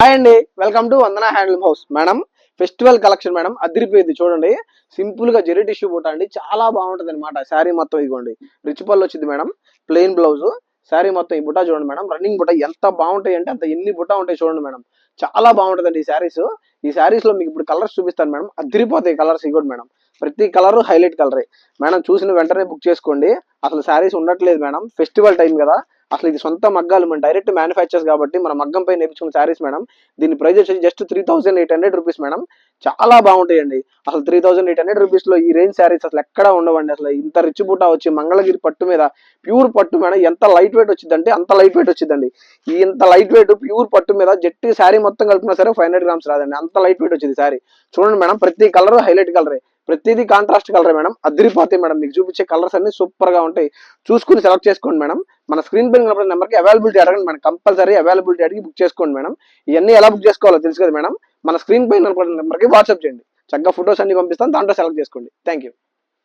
Hi అండి, welcome to Vandana handloom house. Madam festival collection madam అదిరిపోయింది చూడండి. Simple గా జెరీ టిష్యూ బుట్ట అండి, చాలా బాగుంటది అనమాట. శారీ మొత్తం ఇదిగోండి రిచ్ పళ్ళు వచ్చింది మేడం, ప్లెయిన్ బ్లౌజ్. శారీ మొత్తం ఈ బుట్ట చూడండి మేడం, రన్నింగ్ బుట్ట ఎంత బాగుంటాయి అంటే అంత ఎన్ని బుట్ట ఉంటాయి చూడండి మేడం. చాలా బాగుంటదండి ఈ శారీస్ లో మీకు ఇప్పుడు కలర్స్ చూపిస్తాను మేడం. అదిరిపోతాయి కలర్స్ ఇవ్వండి మేడం. ప్రతి కలర్ హైలైట్ కలరే మేడం. చూసిన వెంటనే బుక్ చేసుకోండి. అసలు శారీస్ ఉండట్లేదు మేడం, ఫెస్టివల్ టైం కదా. అసలు ఇది సొంత మగ్గాలు, మన డైరెక్ట్ మ్యానుఫ్యాక్చర్స్ కాబట్టి మన మగ్గం పై నేర్చుకున్న శారీస్ మేడం. దీని ప్రైస్ వచ్చి జస్ట్ 3800 రూపీస్ మేడం. చాలా బాగుంటాయండి. అసలు 3800 రూపీస్ లో ఈ రేంజ్ శారీస్ అసలు ఎక్కడ ఉండవండి. అసలు ఇంత రిచ్ బూటా వచ్చి మంగళగిరి పట్టు మీద ప్యూర్ పట్టు మేడం. ఎంత లైట్ వెయిట్ వచ్చిందంటే అంత లైట్ వెయిట్ వచ్చిందండి. ఈ ఇంత లైట్ వెయిట్ ప్యూర్ పట్టు మీద జట్టి శారీ మొత్తం కలిపినా సరే 500 గ్రామ్స్ రాదండి, అంత లైట్ వెయిట్ వచ్చింది శారీ. చూడండి మేడం, ప్రతి కలర్ హైలైట్ కలరే, ప్రతిదీ కాంట్రాస్ట్ కలరే మేడం. అదిరిపోతాయి మేడం. మీకు చూపించే కలర్స్ అన్ని సూపర్ గా ఉంటాయి. చూసుకుని సెలెక్ట్ చేసుకోండి మేడం. మన స్క్రీన్ పైన కనబడే నెంబర్కి అవైలబిలిటీ అడగండి మేడం. కంపల్సరీ అవైలబిలిటీ అడిగి బుక్ చేసుకోండి మేడం. ఇవన్నీ ఎలా బుక్ చేసుకోవాలో తెలుసు కదా మేడం. మన స్క్రీన్ పైన కనబడే నెంబర్కి వాట్సాప్ చేయండి. చక్కగా ఫొటోస్ అన్ని పంపిస్తాను, దాంట్లో సెలెక్ట్ చేసుకోండి. Thank you.